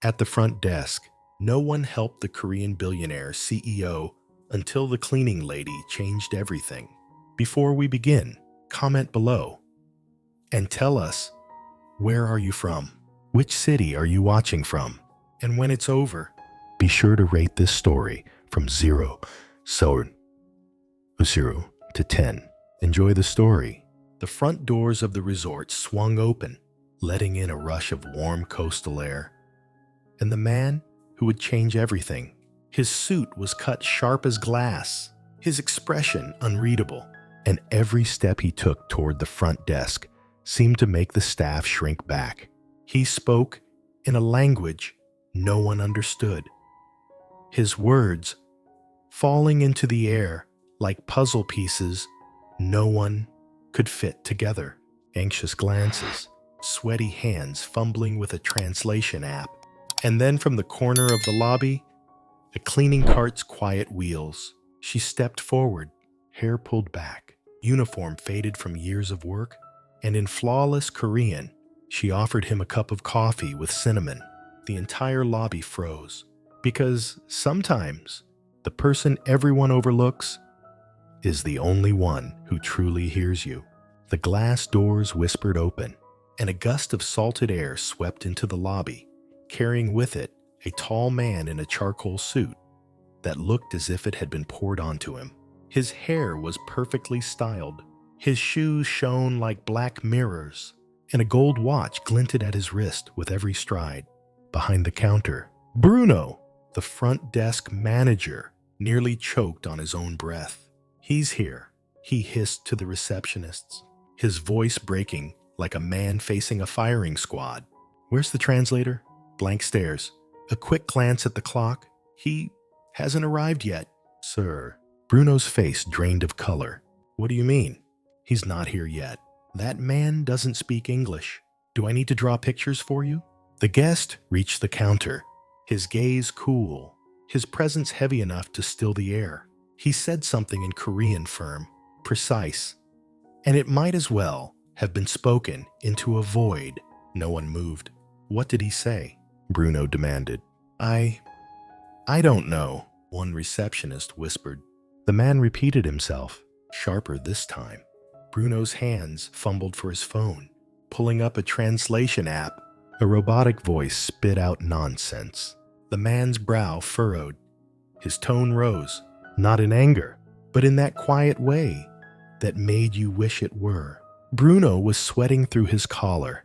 At the front desk, no one helped the Korean billionaire CEO until the cleaning lady changed everything. Before we begin, comment below and tell us, where are you from? Which city are you watching from? And when it's over, be sure to rate this story from 0 to 10. Enjoy the story. The front doors of the resort swung open, letting in a rush of warm coastal air. And the man who would change everything. His suit was cut sharp as glass, his expression unreadable, and every step he took toward the front desk seemed to make the staff shrink back. He spoke in a language no one understood, his words falling into the air like puzzle pieces no one could fit together. Anxious glances, sweaty hands fumbling with a translation app, and then from the corner of the lobby, a cleaning cart's quiet wheels. She stepped forward, hair pulled back, uniform faded from years of work, and in flawless Korean, she offered him a cup of coffee with cinnamon. The entire lobby froze, because sometimes the person everyone overlooks is the only one who truly hears you. The glass doors whispered open, and a gust of salted air swept into the lobby, carrying with it a tall man in a charcoal suit that looked as if it had been poured onto him. His hair was perfectly styled, his shoes shone like black mirrors, and a gold watch glinted at his wrist with every stride. Behind the counter, Bruno, the front desk manager, nearly choked on his own breath. "He's here," he hissed to the receptionists, his voice breaking like a man facing a firing squad. "Where's the translator?" Blank stares. A quick glance at the clock. "He hasn't arrived yet, sir." Bruno's face drained of color. "What do you mean? He's not here yet. That man doesn't speak English. Do I need to draw pictures for you?" The guest reached the counter, his gaze cool, his presence heavy enough to still the air. He said something in Korean firm, precise, and it might as well have been spoken into a void. No one moved. "What did he say?" Bruno demanded. I don't know," one receptionist whispered. The man repeated himself, sharper this time. Bruno's hands fumbled for his phone, pulling up a translation app. A robotic voice spit out nonsense. The man's brow furrowed. His tone rose, not in anger, but in that quiet way that made you wish it were. Bruno was sweating through his collar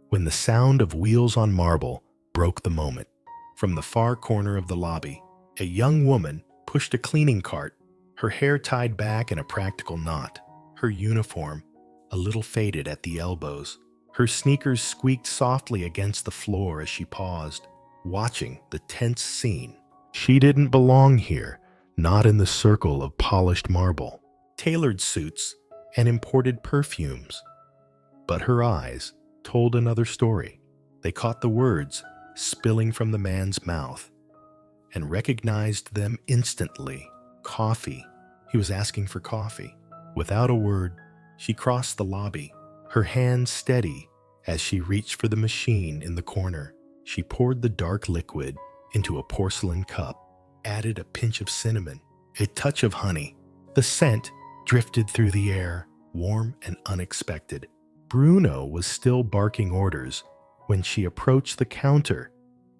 when the sound of wheels on marble broke the moment. From the far corner of the lobby, a young woman pushed a cleaning cart, her hair tied back in a practical knot, her uniform a little faded at the elbows. Her sneakers squeaked softly against the floor as she paused, watching the tense scene. She didn't belong here, not in the circle of polished marble, tailored suits, and imported perfumes. But her eyes told another story. They caught the words spilling from the man's mouth and recognized them instantly. Coffee. He was asking for coffee. Without a word, she crossed the lobby, her hands steady as she reached for the machine in the corner. She poured the dark liquid into a porcelain cup, added a pinch of cinnamon, a touch of honey. The scent drifted through the air, warm and unexpected. Bruno was still barking orders when she approached the counter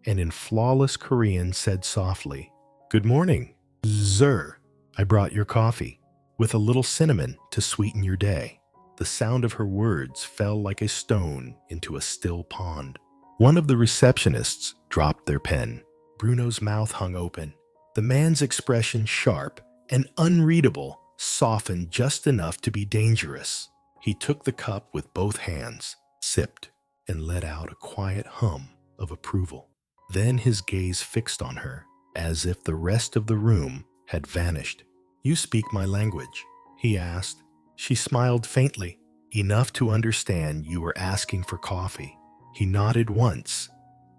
and in flawless Korean said softly, "Good morning, sir. I brought your coffee with a little cinnamon to sweeten your day." The sound of her words fell like a stone into a still pond. One of the receptionists dropped their pen. Bruno's mouth hung open. The man's expression, sharp and unreadable, softened just enough to be dangerous. He took the cup with both hands, sipped, and let out a quiet hum of approval. Then his gaze fixed on her, as if the rest of the room had vanished. "You speak my language?" he asked. She smiled faintly, enough to understand you were asking for coffee. He nodded once,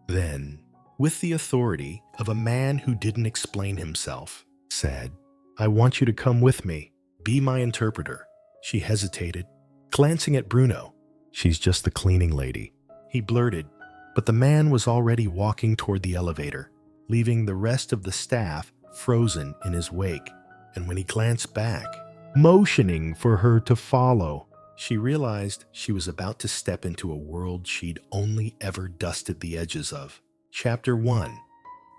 then, with the authority of a man who didn't explain himself, said, "I want you to come with me. Be my interpreter." She hesitated, glancing at Bruno. "She's just the cleaning lady." He blurted, But the man was already walking toward the elevator, leaving the rest of the staff frozen in his wake. And when he glanced back, motioning for her to follow, she realized she was about to step into a world she'd only ever dusted the edges of. Chapter 1.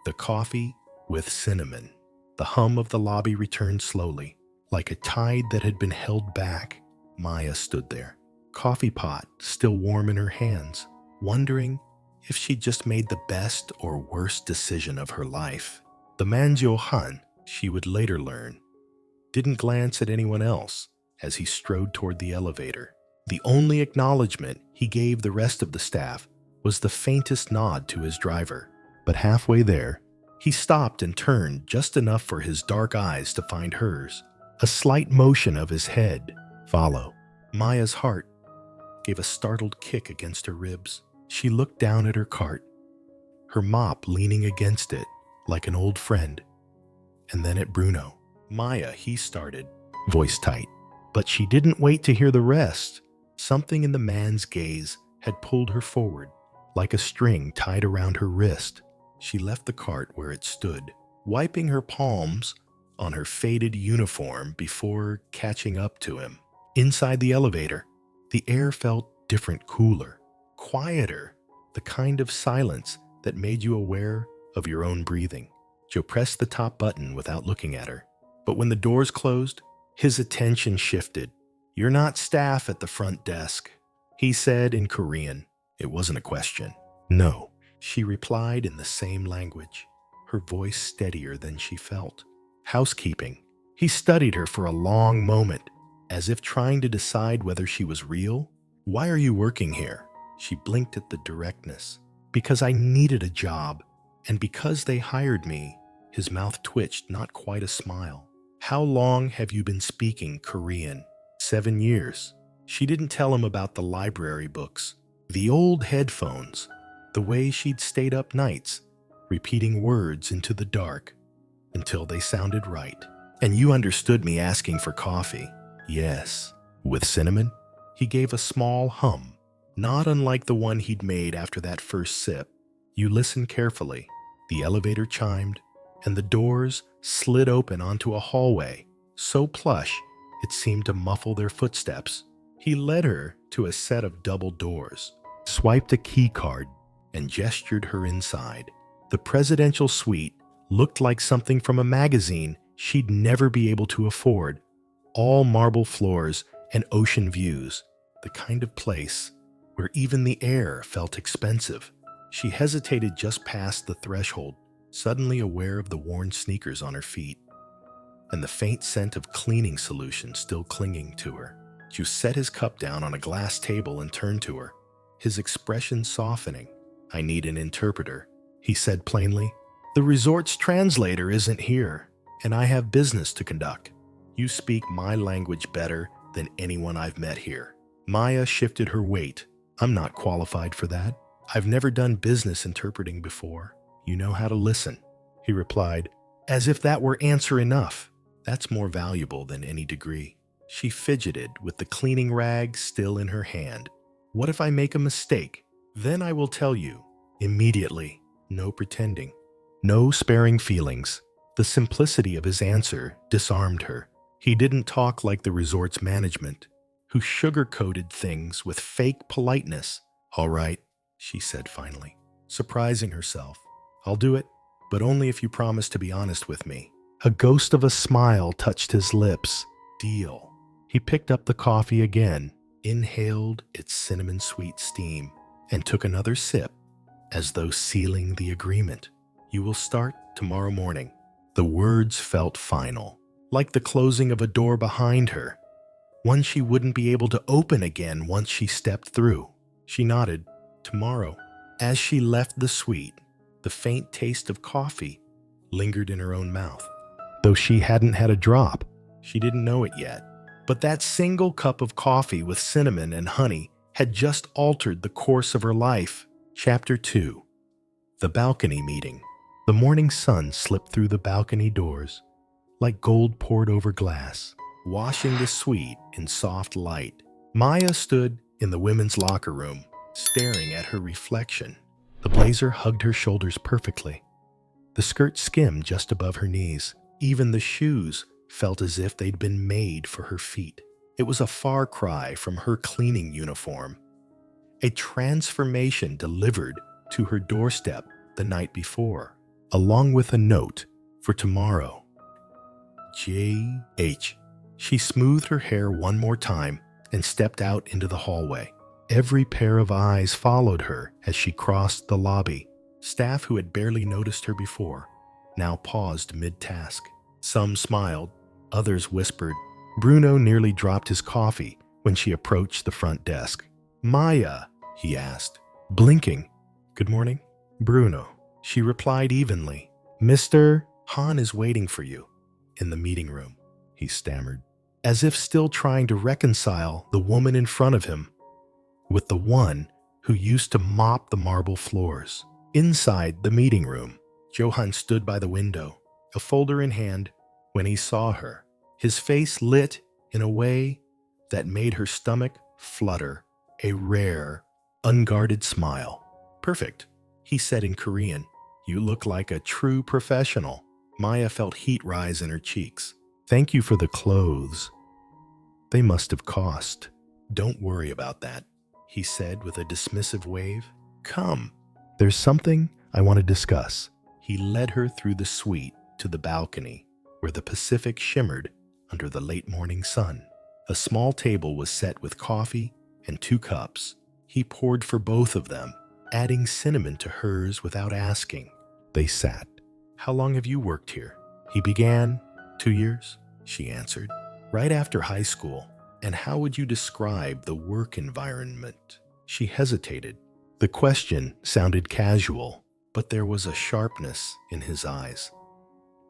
The Coffee with Cinnamon. The hum of the lobby returned slowly, like a tide that had been held back. Maya stood there, coffee pot still warm in her hands, wondering if she'd just made the best or worst decision of her life. The man Johan, she would later learn, didn't glance at anyone else as he strode toward the elevator. The only acknowledgement he gave the rest of the staff was the faintest nod to his driver. But halfway there, he stopped and turned just enough for his dark eyes to find hers. A slight motion of his head. Follow. Maya's heart gave a startled kick against her ribs. She looked down at her cart, her mop leaning against it like an old friend. And then at Bruno. Maya, he started, voice tight. But she didn't wait to hear the rest. Something in the man's gaze had pulled her forward, like a string tied around her wrist. She left the cart where it stood, wiping her palms on her faded uniform before catching up to him. Inside the elevator, the air felt different, cooler, quieter, the kind of silence that made you aware of your own breathing. Joe pressed the top button without looking at her. But when the doors closed, his attention shifted. "You're not staff at the front desk," he said in Korean. It wasn't a question. "No," she replied in the same language, her voice steadier than she felt. "Housekeeping." He studied her for a long moment, as if trying to decide whether she was real. "Why are you working here?" She blinked at the directness. "Because I needed a job, and because they hired me." His mouth twitched, not quite a smile. "How long have you been speaking Korean?" 7 years. She didn't tell him about the library books, the old headphones, the way she'd stayed up nights, repeating words into the dark until they sounded right. "And you understood me asking for coffee?" "Yes." "With cinnamon?" He gave a small hum, not unlike the one he'd made after that first sip. "You listened carefully." The elevator chimed, and the doors slid open onto a hallway, so plush it seemed to muffle their footsteps. He led her to a set of double doors, swiped a key card, and gestured her inside. The presidential suite looked like something from a magazine she'd never be able to afford. All marble floors and ocean views, the kind of place where even the air felt expensive. She hesitated just past the threshold, suddenly aware of the worn sneakers on her feet and the faint scent of cleaning solution still clinging to her. Ju set his cup down on a glass table and turned to her, his expression softening. "I need an interpreter," he said plainly. "The resort's translator isn't here, and I have business to conduct. You speak my language better than anyone I've met here." Maya shifted her weight. "I'm not qualified for that. I've never done business interpreting before." "You know how to listen," he replied, as if that were answer enough. "That's more valuable than any degree." She fidgeted with the cleaning rag still in her hand. "What if I make a mistake? Then I will tell you immediately." No pretending, no sparing feelings. The simplicity of his answer disarmed her. He didn't talk like the resort's management, who sugar-coated things with fake politeness. "All right," she said finally, surprising herself. "I'll do it, but only if you promise to be honest with me." A ghost of a smile touched his lips. "Deal." He picked up the coffee again, inhaled its cinnamon-sweet steam, and took another sip, as though sealing the agreement. "You will start tomorrow morning." The words felt final, like the closing of a door behind her, one she wouldn't be able to open again once she stepped through. She nodded. "Tomorrow." As she left the suite, the faint taste of coffee lingered in her own mouth. Though she hadn't had a drop, she didn't know it yet. But that single cup of coffee with cinnamon and honey had just altered the course of her life. Chapter 2. The Balcony Meeting. The morning sun slipped through the balcony doors, like gold poured over glass, washing the suite in soft light. Maya stood in the women's locker room, staring at her reflection. The blazer hugged her shoulders perfectly. The skirt skimmed just above her knees. Even the shoes felt as if they'd been made for her feet. It was a far cry from her cleaning uniform. A transformation delivered to her doorstep the night before, along with a note for tomorrow. J.H. She smoothed her hair one more time and stepped out into the hallway. Every pair of eyes followed her as she crossed the lobby. Staff who had barely noticed her before now paused mid-task. Some smiled, others whispered. Bruno nearly dropped his coffee when she approached the front desk. "Maya," he asked, blinking. "Good morning." "Bruno," she replied evenly. "Mr. Han is waiting for you in the meeting room," he stammered, as if still trying to reconcile the woman in front of him with the one who used to mop the marble floors. Inside the meeting room, Johan stood by the window, a folder in hand, when he saw her. His face lit in a way that made her stomach flutter, a rare, unguarded smile. "Perfect," he said in Korean. "You look like a true professional." Maya felt heat rise in her cheeks. "Thank you for the clothes. They must have cost." "Don't worry about that," he said with a dismissive wave. "Come, there's something I want to discuss." He led her through the suite to the balcony, where the Pacific shimmered under the late morning sun. A small table was set with coffee and 2 cups. He poured for both of them, adding cinnamon to hers without asking. They sat. "How long have you worked here?" he began. 2 years, she answered. "Right after high school. And how would you describe the work environment?" She hesitated. The question sounded casual, but there was a sharpness in his eyes,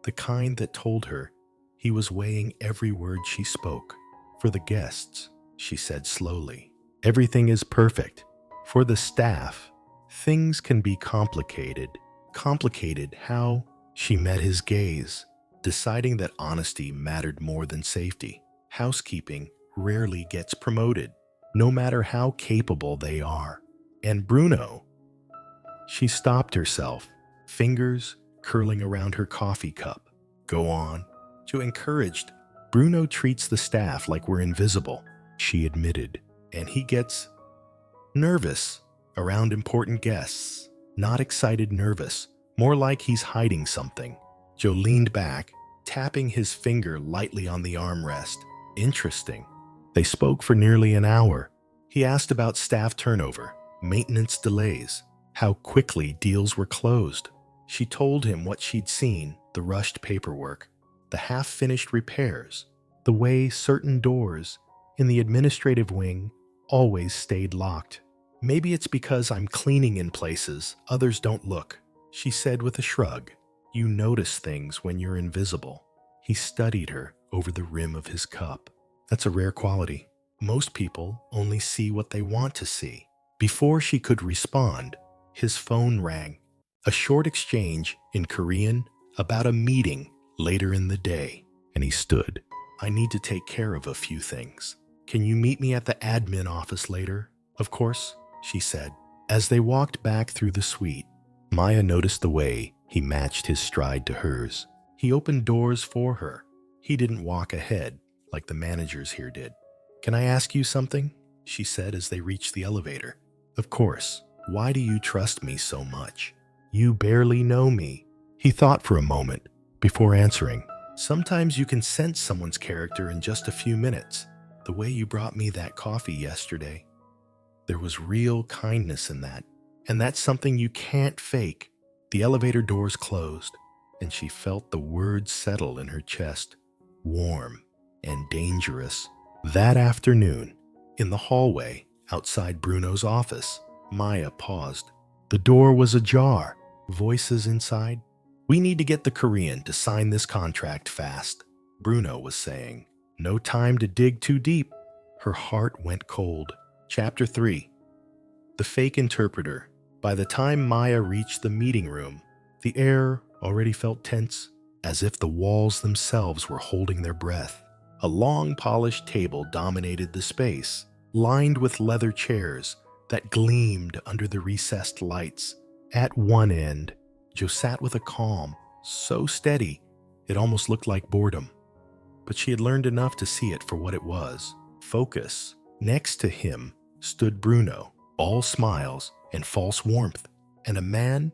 the kind that told her he was weighing every word she spoke. "For the guests," she said slowly, "everything is perfect. For the staff, things can be complicated." Complicated how? She met his gaze, deciding that honesty mattered more than safety. Housekeeping rarely gets promoted, no matter how capable they are. And Bruno? She stopped herself, fingers curling around her coffee cup. "Go on." Joe encouraged. "Bruno treats the staff like we're invisible," she admitted, "and he gets nervous around important guests. Not excited nervous, more like he's hiding something." Joe leaned back, tapping his finger lightly on the armrest. "Interesting." They spoke for nearly an hour. He asked about staff turnover, maintenance delays, how quickly deals were closed. She told him what she'd seen, the rushed paperwork, the half-finished repairs, the way certain doors in the administrative wing always stayed locked. "Maybe it's because I'm cleaning in places others don't look," she said with a shrug. "You notice things when you're invisible." He studied her over the rim of his cup. "That's a rare quality. Most people only see what they want to see." Before she could respond, his phone rang. A short exchange in Korean about a meeting later in the day, and he stood. "I need to take care of a few things. Can you meet me at the admin office later?" "Of course," she said. As they walked back through the suite, Maya noticed the way he matched his stride to hers. He opened doors for her. He didn't walk ahead like the managers here did. "Can I ask you something?" she said as they reached the elevator. "Of course. Why do you trust me so much?" "You barely know me." He thought for a moment before answering. "Sometimes you can sense someone's character in just a few minutes. The way you brought me that coffee yesterday. There was real kindness in that. And that's something you can't fake." The elevator doors closed, and she felt the words settle in her chest. Warm and dangerous. That afternoon, in the hallway outside Bruno's office, Maya paused. The door was ajar. Voices inside. "We need to get the Korean to sign this contract fast," Bruno was saying. "No time to dig too deep." Her heart went cold. Chapter 3. The Fake Interpreter. By the time Maya reached the meeting room, the air already felt tense, as if the walls themselves were holding their breath. A long polished table dominated the space, lined with leather chairs that gleamed under the recessed lights. At one end, Jo sat with a calm, so steady it almost looked like boredom. But she had learned enough to see it for what it was, focus. Next to him stood Bruno, all smiles and false warmth, and a man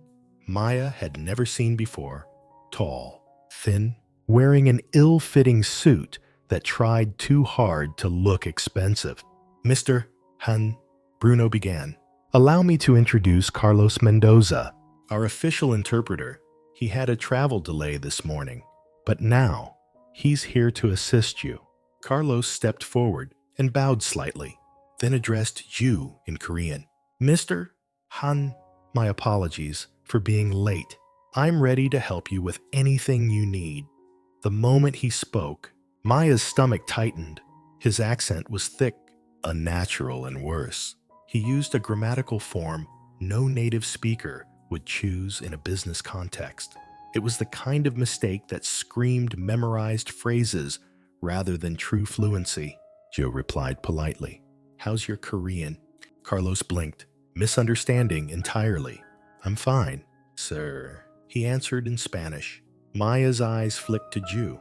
Maya had never seen before, tall, thin, wearing an ill-fitting suit that tried too hard to look expensive. "Mr. Han," Bruno began, "allow me to introduce Carlos Mendoza, our official interpreter. He had a travel delay this morning, but now he's here to assist you." Carlos stepped forward and bowed slightly, then addressed you in Korean. "Mr. Han, my apologies for being late. I'm ready to help you with anything you need." The moment he spoke, Maya's stomach tightened. His accent was thick, unnatural, and worse. He used a grammatical form no native speaker would choose in a business context. It was the kind of mistake that screamed memorized phrases rather than true fluency. Jo replied politely. "How's your Korean?" Carlos blinked, misunderstanding entirely. "I'm fine, sir," he answered in Spanish. Maya's eyes flicked to Jo.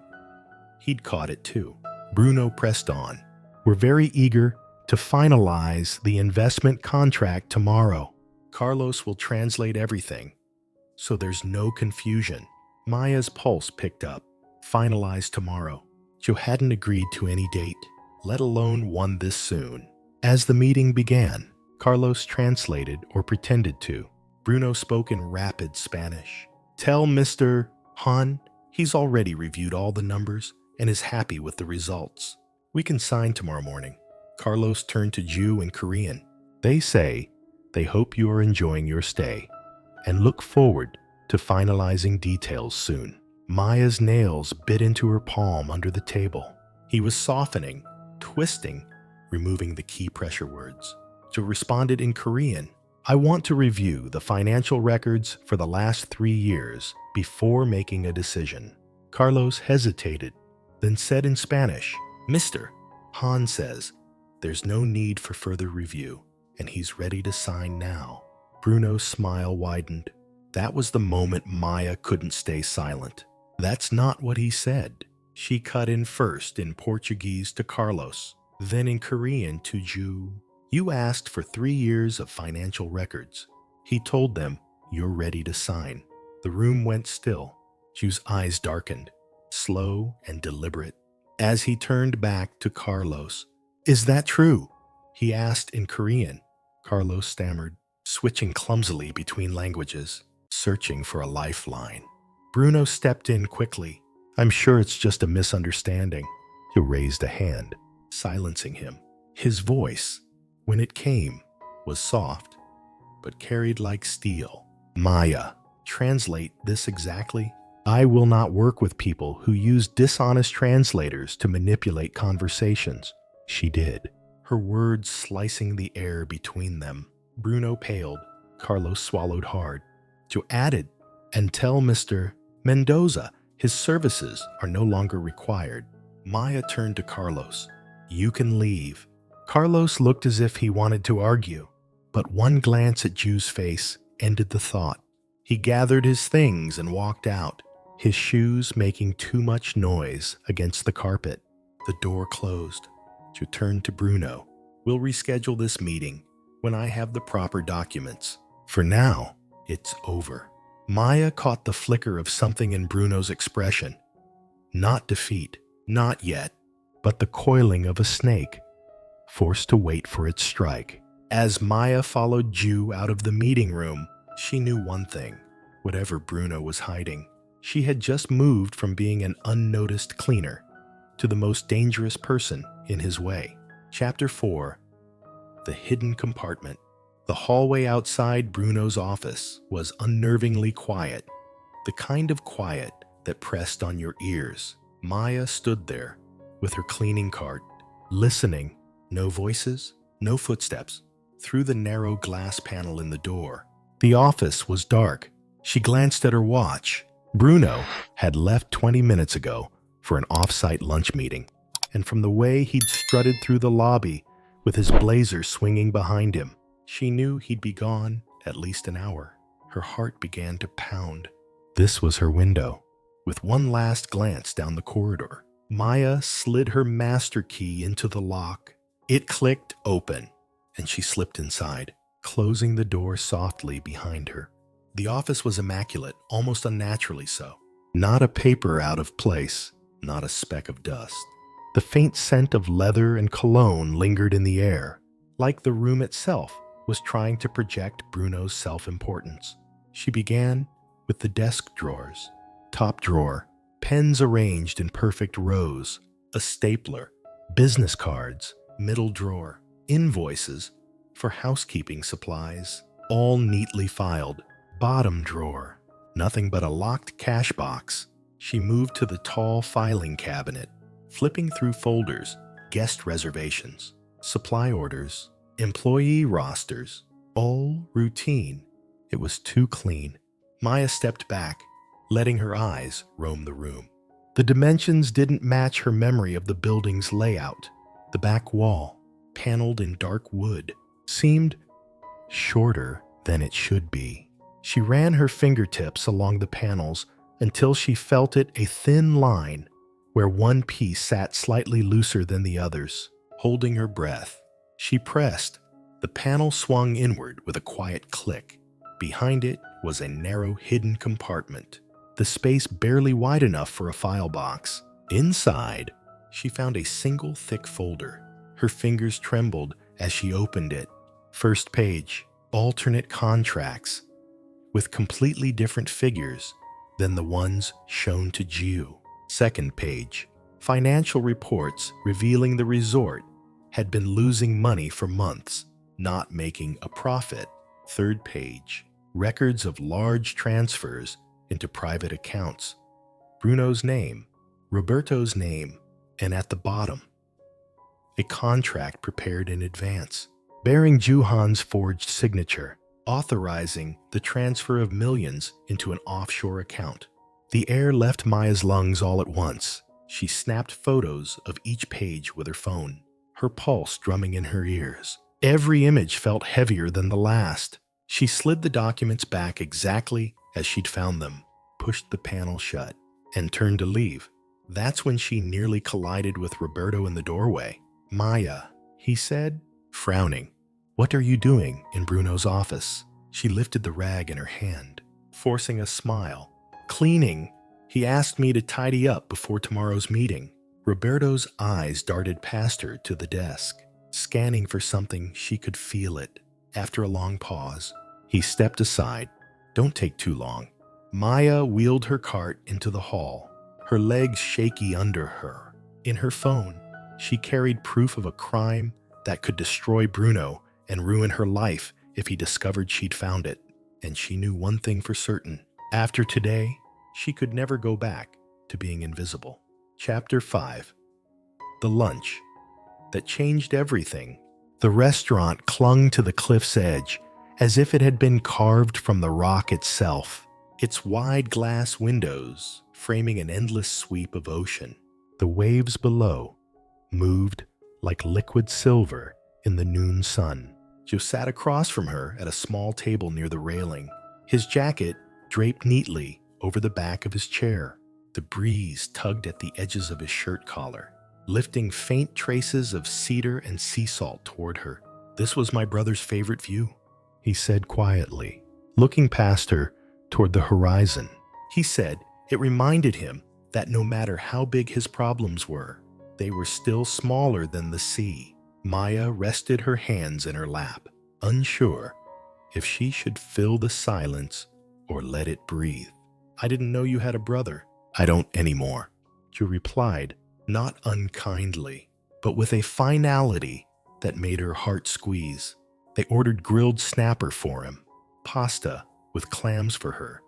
He'd caught it too. Bruno pressed on. "We're very eager to finalize the investment contract tomorrow. Carlos will translate everything, so there's no confusion." Maya's pulse picked up. Finalized tomorrow. Jo hadn't agreed to any date, let alone one this soon. As the meeting began, Carlos translated or pretended to. Bruno spoke in rapid Spanish. "Tell Mr. Han he's already reviewed all the numbers and is happy with the results. We can sign tomorrow morning." Carlos turned to Jo in Korean. "They say they hope you are enjoying your stay and look forward to finalizing details soon." Maya's nails bit into her palm under the table. He was softening, twisting, removing the key pressure words. Jo responded in Korean. "I want to review the financial records for the last 3 years before making a decision." Carlos hesitated, then said in Spanish, "Mr. Han says there's no need for further review, and he's ready to sign now." Bruno's smile widened. That was the moment Maya couldn't stay silent. "That's not what he said." She cut in first in Portuguese to Carlos, then in Korean to Jo. "You asked for 3 years of financial records." He told them, "You're ready to sign." The room went still. Jo's eyes darkened, slow and deliberate. As he turned back to Carlos, "Is that true?" he asked in Korean. Carlos stammered, switching clumsily between languages, searching for a lifeline. Bruno stepped in quickly. "I'm sure it's just a misunderstanding." He raised a hand, silencing him. His voice, when it came, was soft, but carried like steel. "Maya, translate this exactly. I will not work with people who use dishonest translators to manipulate conversations." She did, her words slicing the air between them. Bruno paled. Carlos swallowed hard. Jo added, "And tell Mr. Mendoza his services are no longer required." Maya turned to Carlos. "You can leave." Carlos looked as if he wanted to argue, but one glance at Jo's face ended the thought. He gathered his things and walked out, his shoes making too much noise against the carpet. The door closed. Jo turned to Bruno. "We'll reschedule this meeting when I have the proper documents. For now, it's over." Maya caught the flicker of something in Bruno's expression. Not defeat, not yet, but the coiling of a snake, forced to wait for its strike. As Maya followed Jo out of the meeting room, she knew one thing. Whatever Bruno was hiding, she had just moved from being an unnoticed cleaner to the most dangerous person in his way. Chapter 4. The Hidden Compartment. The hallway outside Bruno's office was unnervingly quiet, the kind of quiet that pressed on your ears. Maya stood there with her cleaning cart, listening. No voices, no footsteps. Through the narrow glass panel in the door, the office was dark. She glanced at her watch. Bruno had left 20 minutes ago for an off-site lunch meeting, and from the way he'd strutted through the lobby with his blazer swinging behind him, she knew he'd be gone at least an hour. Her heart began to pound. This was her window. With one last glance down the corridor, Maya slid her master key into the lock. It clicked open, and she slipped inside, closing the door softly behind her. The office was immaculate, almost unnaturally so. Not a paper out of place, not a speck of dust. The faint scent of leather and cologne lingered in the air, like the room itself was trying to project Bruno's self-importance. She began with the desk drawers. Top drawer, pens arranged in perfect rows, a stapler, business cards, middle drawer, invoices for housekeeping supplies, all neatly filed. Bottom drawer, nothing but a locked cash box. She moved to the tall filing cabinet, flipping through folders, guest reservations, supply orders, employee rosters, all routine. It was too clean. Maya stepped back, letting her eyes roam the room. The dimensions didn't match her memory of the building's layout. The back wall, paneled in dark wood, seemed shorter than it should be. She ran her fingertips along the panels until she felt it a thin line where one piece sat slightly looser than the others. Holding her breath, she pressed. The panel swung inward with a quiet click. Behind it was a narrow hidden compartment, the space barely wide enough for a file box. Inside, she found a single thick folder. Her fingers trembled as she opened it. First page, alternate contracts, with completely different figures than the ones shown to Jiu. Second page, financial reports revealing the resort had been losing money for months, not making a profit. Third page, records of large transfers into private accounts. Bruno's name, Roberto's name, and at the bottom, a contract prepared in advance, bearing Juhan's forged signature, authorizing the transfer of millions into an offshore account. The air left Maya's lungs all at once. She snapped photos of each page with her phone, her pulse drumming in her ears. Every image felt heavier than the last. She slid the documents back exactly as she'd found them, pushed the panel shut, and turned to leave. That's when she nearly collided with Roberto in the doorway. "Maya," he said, frowning. "What are you doing in Bruno's office?" She lifted the rag in her hand, forcing a smile. "Cleaning. He asked me to tidy up before tomorrow's meeting." Roberto's eyes darted past her to the desk, scanning for something she could feel it. After a long pause, he stepped aside. "Don't take too long." Maya wheeled her cart into the hall, her legs shaky under her. In her phone, she carried proof of a crime that could destroy Bruno and ruin her life if he discovered she'd found it. And she knew one thing for certain. After today, she could never go back to being invisible. Chapter 5. The lunch that changed everything. The restaurant clung to the cliff's edge as if it had been carved from the rock itself, its wide glass windows framing an endless sweep of ocean. The waves below moved like liquid silver in the noon sun. Joe sat across from her at a small table near the railing, his jacket draped neatly over the back of his chair. The breeze tugged at the edges of his shirt collar, lifting faint traces of cedar and sea salt toward her. "This was my brother's favorite view," he said quietly, looking past her toward the horizon. He said it reminded him that no matter how big his problems were, they were still smaller than the sea. Maya rested her hands in her lap, unsure if she should fill the silence or let it breathe. "I didn't know you had a brother." "I don't anymore," Joe replied, not unkindly, but with a finality that made her heart squeeze. They ordered grilled snapper for him, pasta with clams for her,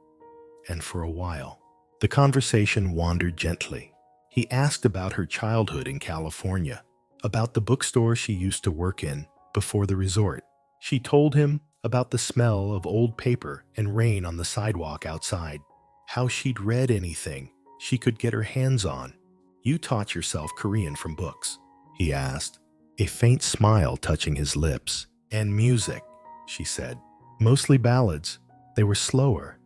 and for a while, the conversation wandered gently. He asked about her childhood in California, about the bookstore she used to work in before the resort. She told him about the smell of old paper and rain on the sidewalk outside, how she'd read anything she could get her hands on. "You taught yourself Korean from books?" he asked, a faint smile touching his lips. "And music," she said. "Mostly ballads. They were slower,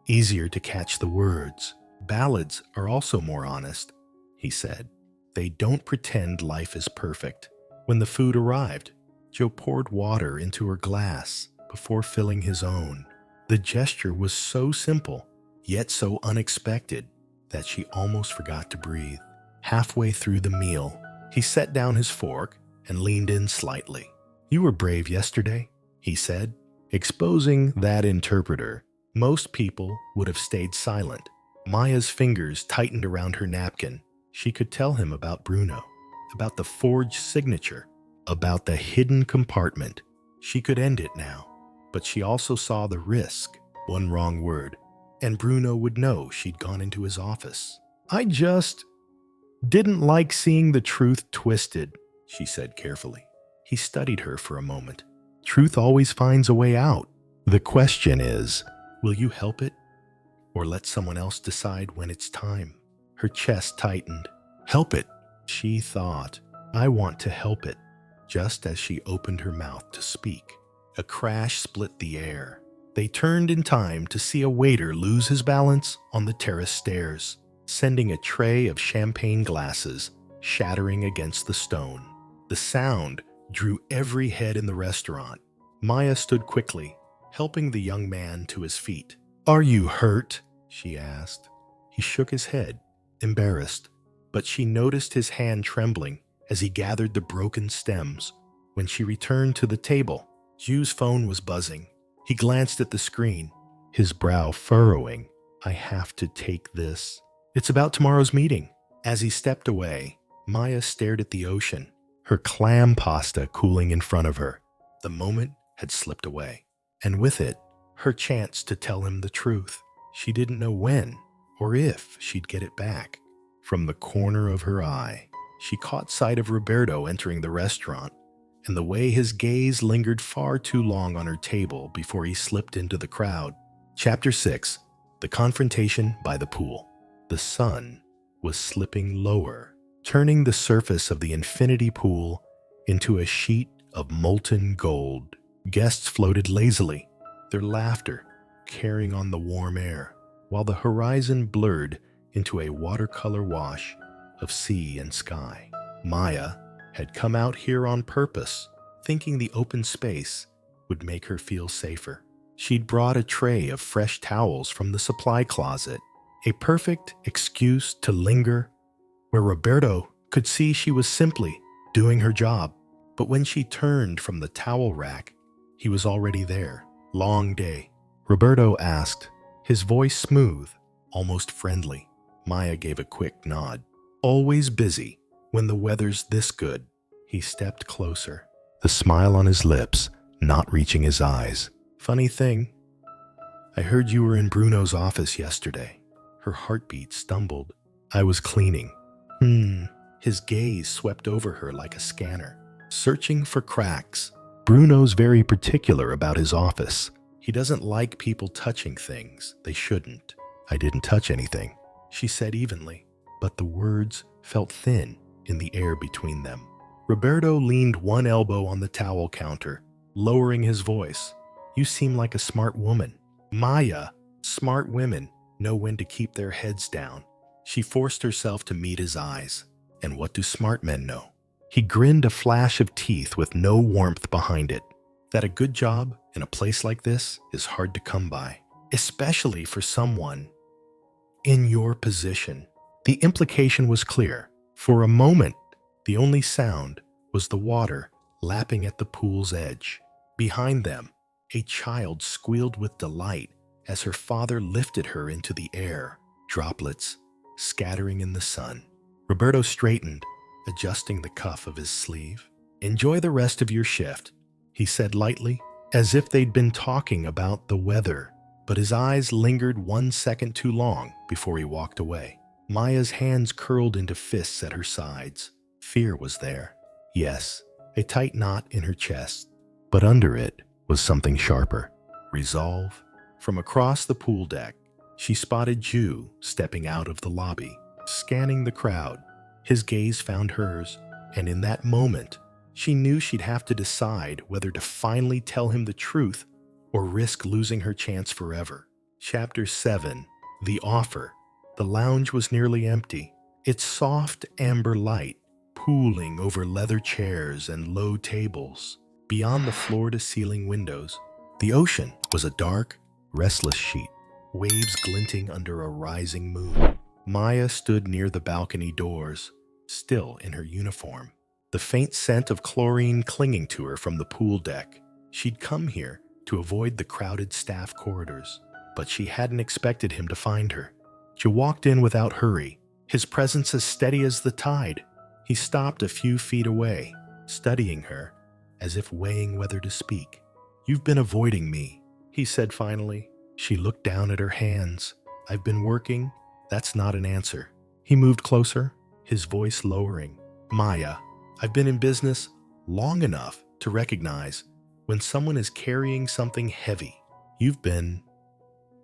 easier to catch the words. Ballads are also more honest, he said. They don't pretend life is perfect. When the food arrived, Joe poured water into her glass before filling his own. The gesture was so simple, yet so unexpected, that she almost forgot to breathe. Halfway through the meal, he set down his fork and leaned in slightly. "You were brave yesterday," he said, exposing that interpreter. Most people would have stayed silent. Maya's fingers tightened around her napkin. She could tell him about Bruno, about the forged signature, about the hidden compartment. She could end it now, but she also saw the risk. One wrong word, and Bruno would know she'd gone into his office. "I just didn't like seeing the truth twisted," she said carefully. He studied her for a moment. "Truth always finds a way out. The question is, will you help it, or let someone else decide when it's time?" Her chest tightened. "Help it," she thought. "I want to help it." Just as she opened her mouth to speak, a crash split the air. They turned in time to see a waiter lose his balance on the terrace stairs, sending a tray of champagne glasses shattering against the stone. The sound drew every head in the restaurant. Maya stood quickly, helping the young man to his feet. "Are you hurt?" she asked. He shook his head, embarrassed, but she noticed his hand trembling as he gathered the broken stems. When she returned to the table, Ju's phone was buzzing. He glanced at the screen, his brow furrowing. "I have to take this. It's about tomorrow's meeting." As he stepped away, Maya stared at the ocean, her clam pasta cooling in front of her. The moment had slipped away, and with it, her chance to tell him the truth. She didn't know when or if she'd get it back. From the corner of her eye, she caught sight of Roberto entering the restaurant, and the way his gaze lingered far too long on her table before he slipped into the crowd. Chapter 6. The Confrontation by the Pool. The sun was slipping lower, turning the surface of the infinity pool into a sheet of molten gold. Guests floated lazily, their laughter carrying on the warm air, while the horizon blurred into a watercolor wash of sea and sky. Maya had come out here on purpose, thinking the open space would make her feel safer. She'd brought a tray of fresh towels from the supply closet, a perfect excuse to linger where Roberto could see she was simply doing her job. But when she turned from the towel rack, he was already there. "Long day?" Roberto asked, his voice smooth, almost friendly. Maya gave a quick nod. "Always busy when the weather's this good." He stepped closer, the smile on his lips not reaching his eyes. "Funny thing, I heard you were in Bruno's office yesterday." Her heartbeat stumbled. "I was cleaning." His gaze swept over her like a scanner, searching for cracks. "Bruno's very particular about his office. He doesn't like people touching things they shouldn't." "I didn't touch anything," she said evenly, but the words felt thin in the air between them. Roberto leaned one elbow on the towel counter, lowering his voice. "You seem like a smart woman." "Maya, smart women know when to keep their heads down." She forced herself to meet his eyes. "And what do smart men know?" He grinned, a flash of teeth with no warmth behind it. "That a good job in a place like this is hard to come by, especially for someone in your position." The implication was clear. For a moment, the only sound was the water lapping at the pool's edge. Behind them, a child squealed with delight as her father lifted her into the air, droplets scattering in the sun. Roberto straightened, adjusting the cuff of his sleeve. "Enjoy the rest of your shift," he said lightly, as if they'd been talking about the weather, but his eyes lingered 1 second too long before he walked away. Maya's hands curled into fists at her sides. Fear was there. Yes, a tight knot in her chest, but under it was something sharper. Resolve. From across the pool deck, she spotted Ju stepping out of the lobby, scanning the crowd. His gaze found hers, and in that moment, she knew she'd have to decide whether to finally tell him the truth or risk losing her chance forever. Chapter 7. The Offer. The lounge was nearly empty, its soft amber light pooling over leather chairs and low tables. Beyond the floor-to-ceiling windows, the ocean was a dark, restless sheet, waves glinting under a rising moon. Maya stood near the balcony doors, still in her uniform, the faint scent of chlorine clinging to her from the pool deck. She'd come here to avoid the crowded staff corridors, but she hadn't expected him to find her. She walked in without hurry, his presence as steady as the tide. He stopped a few feet away, studying her, as if weighing whether to speak. "You've been avoiding me," he said finally. She looked down at her hands. "I've been working." "That's not an answer." He moved closer, his voice lowering. "Maya, I've been in business long enough to recognize when someone is carrying something heavy. You've been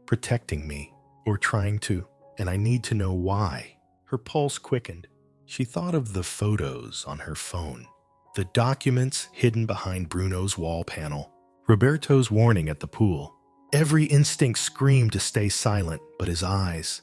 protecting me, or trying to, and I need to know why." Her pulse quickened. She thought of the photos on her phone, the documents hidden behind Bruno's wall panel, Roberto's warning at the pool. Every instinct screamed to stay silent, but his eyes,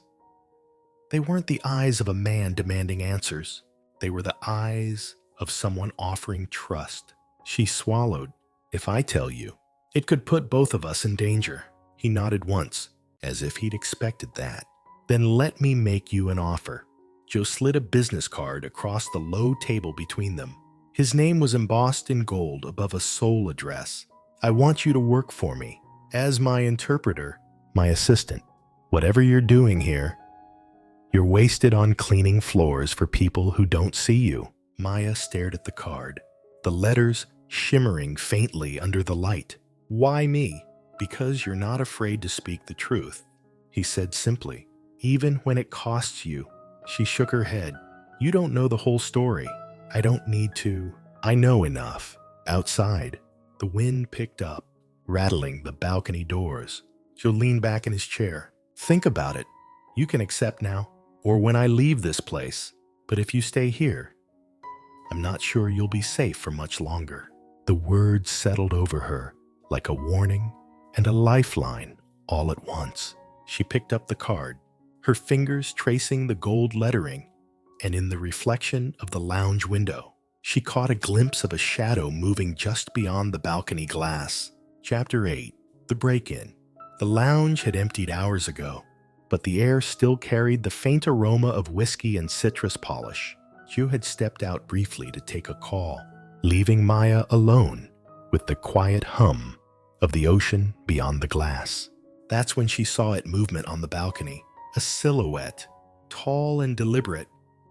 they weren't the eyes of a man demanding answers. They were the eyes of someone offering trust. She swallowed. "If I tell you, it could put both of us in danger." He nodded once, as if he'd expected that. "Then let me make you an offer." Joe slid a business card across the low table between them. His name was embossed in gold above a sole address. "I want you to work for me, as my interpreter, my assistant. Whatever you're doing here, you're wasted on cleaning floors for people who don't see you." Maya stared at the card, the letters shimmering faintly under the light. "Why me?" "Because you're not afraid to speak the truth," he said simply, "even when it costs you." She shook her head. "You don't know the whole story. I don't need to. I know enough." Outside, the wind picked up, rattling the balcony doors. Joe leaned back in his chair. "Think about it. You can accept now, or when I leave this place. But if you stay here, I'm not sure you'll be safe for much longer." The words settled over her like a warning and a lifeline all at once. She picked up the card, her fingers tracing the gold lettering, and in the reflection of the lounge window, she caught a glimpse of a shadow moving just beyond the balcony glass. Chapter 8. The Break-In. The lounge had emptied hours ago, but the air still carried the faint aroma of whiskey and citrus polish. Joe had stepped out briefly to take a call, leaving Maya alone with the quiet hum of the ocean beyond the glass. That's when she saw it movement on the balcony, a silhouette, tall and deliberate,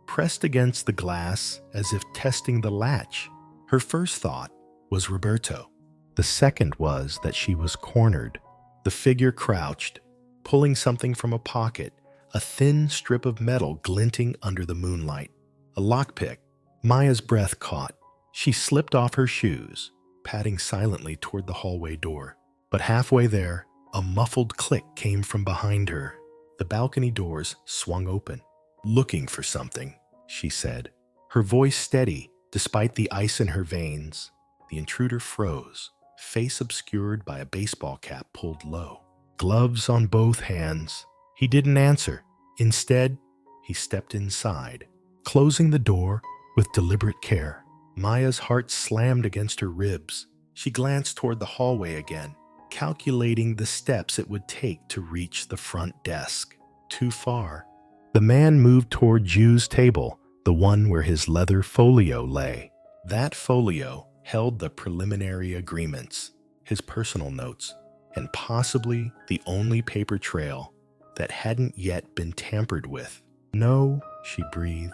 pressed against the glass as if testing the latch. Her first thought was Roberto. The second was that she was cornered. The figure crouched, pulling something from a pocket, a thin strip of metal glinting under the moonlight. A lockpick. Maya's breath caught. She slipped off her shoes, padding silently toward the hallway door. But halfway there, a muffled click came from behind her. The balcony doors swung open. "Looking for something," she said, her voice steady despite the ice in her veins. The intruder froze, face obscured by a baseball cap pulled low, gloves on both hands. He didn't answer. Instead, he stepped inside, closing the door with deliberate care. Maya's heart slammed against her ribs. She glanced toward the hallway again, calculating the steps it would take to reach the front desk. Too far. The man moved toward Ju's table, the one where his leather folio lay. That folio held the preliminary agreements, his personal notes, and possibly the only paper trail that hadn't yet been tampered with. "No," she breathed,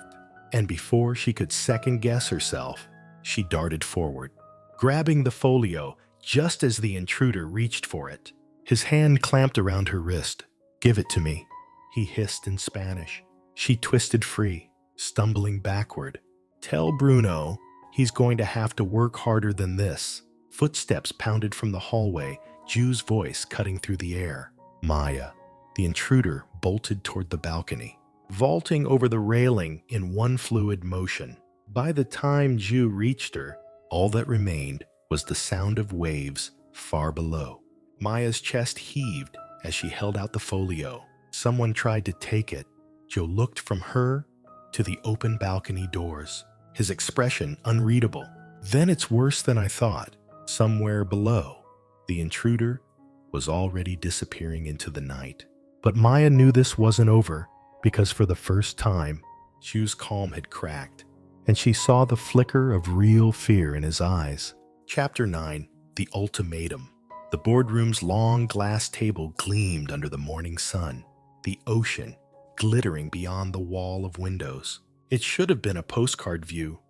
and before she could second-guess herself, she darted forward, grabbing the folio just as the intruder reached for it. His hand clamped around her wrist. "Give it to me," he hissed in Spanish. She twisted free, stumbling backward. "Tell Bruno he's going to have to work harder than this." Footsteps pounded from the hallway, Ju's voice cutting through the air. Maya. The intruder bolted toward the balcony, vaulting over the railing in one fluid motion. By the time Ju reached her, all that remained was the sound of waves far below. Maya's chest heaved as she held out the folio. Someone tried to take it. Joe looked from her to the open balcony doors, his expression unreadable. Then it's worse than I thought. Somewhere below, the intruder was already disappearing into the night. But Maya knew this wasn't over, because for the first time, Chu's calm had cracked, and she saw the flicker of real fear in his eyes. Chapter 9. The Ultimatum. The boardroom's long glass table gleamed under the morning sun, the ocean glittering beyond the wall of windows. It should have been a postcard view,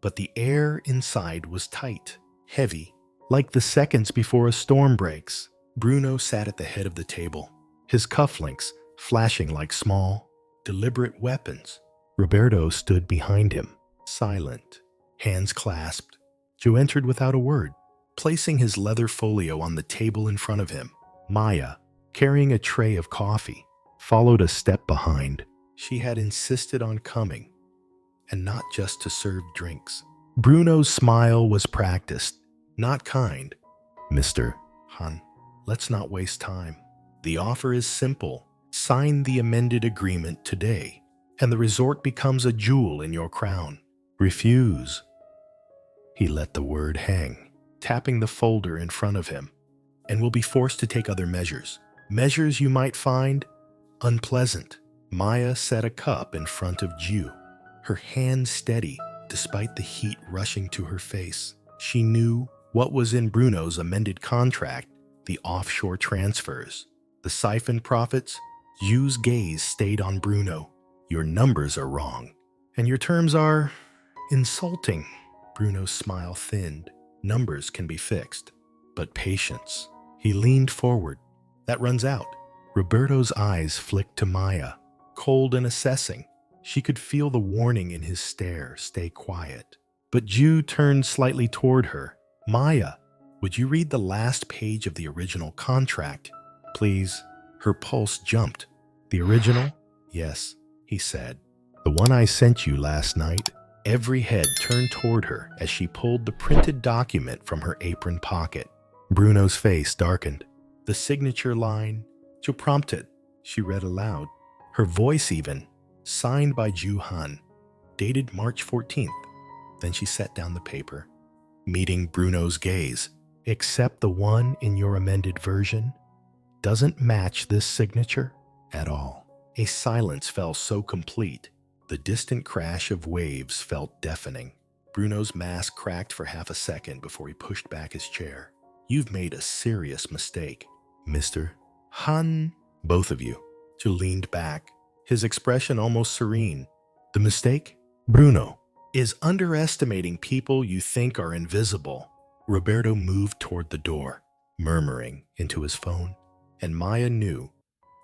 but the air inside was tight, heavy, like the seconds before a storm breaks. Bruno sat at the head of the table, his cufflinks flashing like small, deliberate weapons. Roberto stood behind him, silent, hands clasped. Joe entered without a word, placing his leather folio on the table in front of him. Maya, carrying a tray of coffee, followed a step behind. She had insisted on coming, and not just to serve drinks. Bruno's smile was practiced, not kind. "Mr. Hun, let's not waste time. The offer is simple. Sign the amended agreement today, and the resort becomes a jewel in your crown. Refuse." He let the word hang, tapping the folder in front of him, "and will be forced to take other measures. Measures you might find unpleasant." Maya set a cup in front of Ju, her hand steady despite the heat rushing to her face. She knew what was in Bruno's amended contract: the offshore transfers, the siphon profits. Ju's gaze stayed on Bruno. "Your numbers are wrong, and your terms are insulting." Bruno's smile thinned. "Numbers can be fixed, but patience." He leaned forward. "That runs out." Roberto's eyes flicked to Maya, cold and assessing. She could feel the warning in his stare. Stay quiet. But Ju turned slightly toward her. "Maya, would you read the last page of the original contract, please?" Her pulse jumped. "The original?" "Yes," he said. "The one I sent you last night." Every head turned toward her as she pulled the printed document from her apron pocket. Bruno's face darkened. "The signature line," Joe prompted. She read aloud, her voice even, "signed by Ju Han, dated March 14th. Then she set down the paper, meeting Bruno's gaze. "Except the one in your amended version doesn't match this signature at all." A silence fell so complete, the distant crash of waves felt deafening. Bruno's mask cracked for half a second before he pushed back his chair. "You've made a serious mistake, Mr. Han." "Both of you." Joe leaned back, his expression almost serene. "The mistake, Bruno, is underestimating people you think are invisible." Roberto moved toward the door, murmuring into his phone, and Maya knew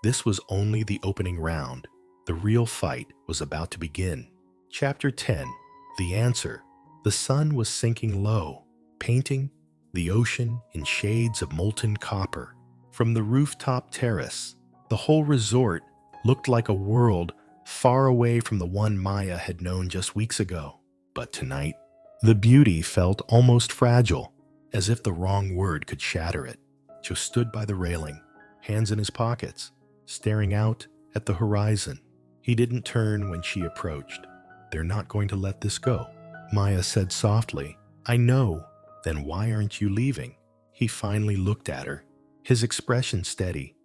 this was only the opening round. The real fight was about to begin. Chapter 10. The Answer. The sun was sinking low, painting the ocean in shades of molten copper. From the rooftop terrace, the whole resort looked like a world far away from the one Maya had known just weeks ago. But tonight, the beauty felt almost fragile, as if the wrong word could shatter it. Joe stood by the railing, hands in his pockets, staring out at the horizon. He didn't turn when she approached. "They're not going to let this go," Maya said softly. "I know." "Then why aren't you leaving?" He finally looked at her, his expression steady,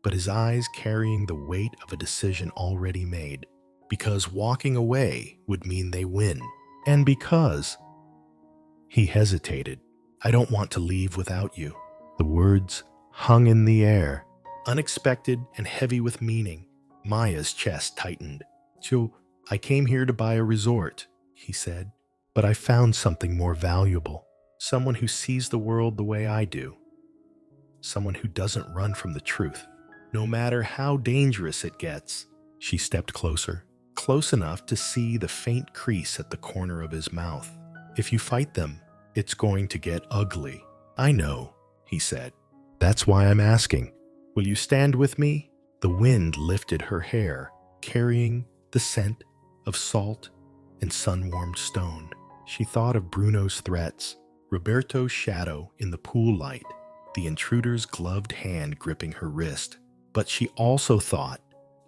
but his eyes carrying the weight of a decision already made. "Because walking away would mean they win. And because—" He hesitated. "I don't want to leave without you." The words hung in the air, unexpected and heavy with meaning. Maya's chest tightened. "Joe, I came here to buy a resort," he said, "but I found something more valuable. Someone who sees the world the way I do. Someone who doesn't run from the truth, no matter how dangerous it gets." She stepped closer, close enough to see the faint crease at the corner of his mouth. "If you fight them, it's going to get ugly." "I know," he said. "That's why I'm asking. Will you stand with me?" The wind lifted her hair, carrying the scent of salt and sun-warmed stone. She thought of Bruno's threats, Roberto's shadow in the pool light, the intruder's gloved hand gripping her wrist, but she also thought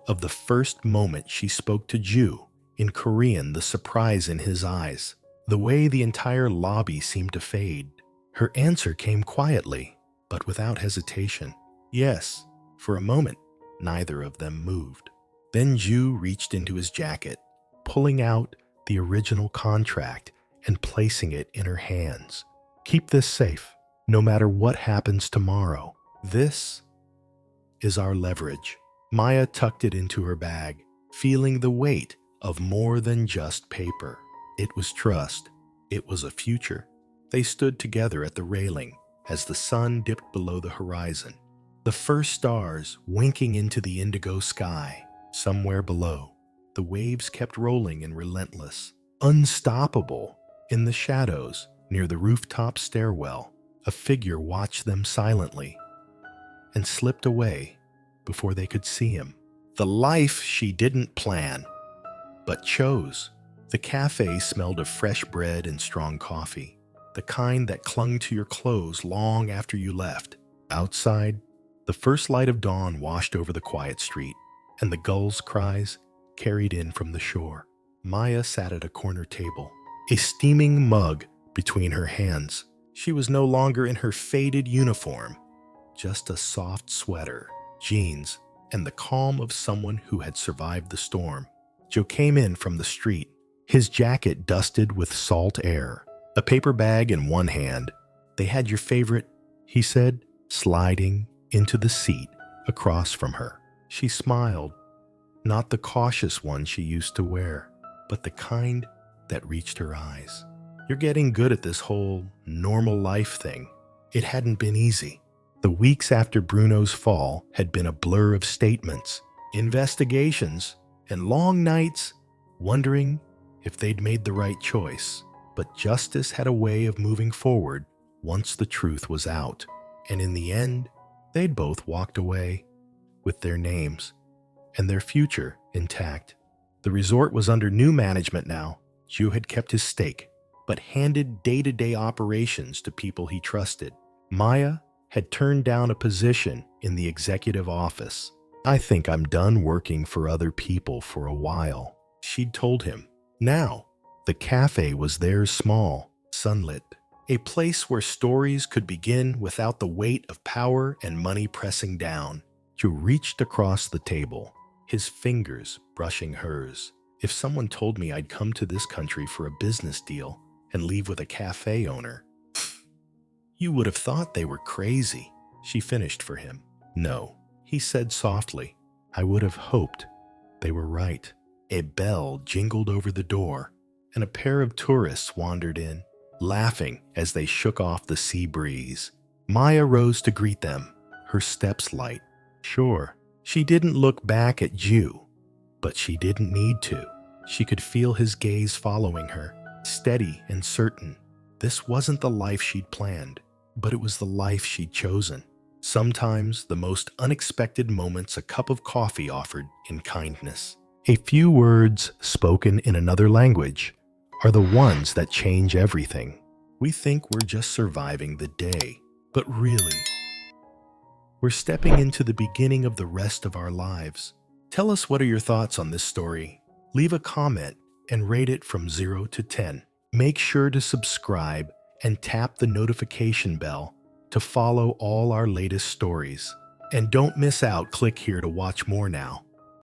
of the first moment she spoke to Ju in Korean, the surprise in his eyes, the way the entire lobby seemed to fade. Her answer came quietly, but without hesitation. Yes. For a moment, neither of them moved. Then Ju reached into his jacket, pulling out the original contract and placing it in her hands. Keep this safe, no matter what happens tomorrow. This is our leverage. Maya tucked it into her bag, feeling the weight of more than just paper. It was trust. It was a future. They stood together at the railing as the sun dipped below the horizon, the first stars winking into the indigo sky. Somewhere below, the waves kept rolling and relentless, unstoppable. In the shadows near the rooftop stairwell, a figure watched them silently and slipped away before they could see him. The life she didn't plan, but chose. The cafe smelled of fresh bread and strong coffee, the kind that clung to your clothes long after you left. Outside, the first light of dawn washed over the quiet street, and the gulls' cries carried in from the shore. Maya sat at a corner table, a steaming mug between her hands. She was no longer in her faded uniform, just a soft sweater, jeans, and the calm of someone who had survived the storm. Joe came in from the street, his jacket dusted with salt air, a paper bag in one hand. "They had your favorite," he said, sliding into the seat across from her. She smiled, not the cautious one she used to wear, but the kind that reached her eyes. "You're getting good at this whole normal life thing." It hadn't been easy. The weeks after Bruno's fall had been a blur of statements, investigations, and long nights wondering if they'd made the right choice. But justice had a way of moving forward once the truth was out, and in the end, they'd both walked away with their names and their future intact. The resort was under new management now. Joe had kept his stake, but handed day-to-day operations to people he trusted. Maya had turned down a position in the executive office. "I think I'm done working for other people for a while," she'd told him. Now, the cafe was theirs, small, sunlit, a place where stories could begin without the weight of power and money pressing down. Joe reached across the table, his fingers brushing hers. "If someone told me I'd come to this country for a business deal and leave with a cafe owner, you would have thought they were crazy," she finished for him. "No," he said softly. "I would have hoped they were right." A bell jingled over the door, and a pair of tourists wandered in, laughing as they shook off the sea breeze. Maya rose to greet them, her steps light. Sure, she didn't look back at Joe, but she didn't need to. She could feel his gaze following her, steady and certain. This wasn't the life she'd planned, but it was the life she'd chosen. Sometimes the most unexpected moments a cup of coffee offered in kindness, a few words spoken in another language, are the ones that change everything. We think we're just surviving the day, but really, we're stepping into the beginning of the rest of our lives. Tell us, what are your thoughts on this story? Leave a comment and rate it from 0 to 10. Make sure to subscribe and tap the notification bell to follow all our latest stories. And don't miss out, click here to watch more now.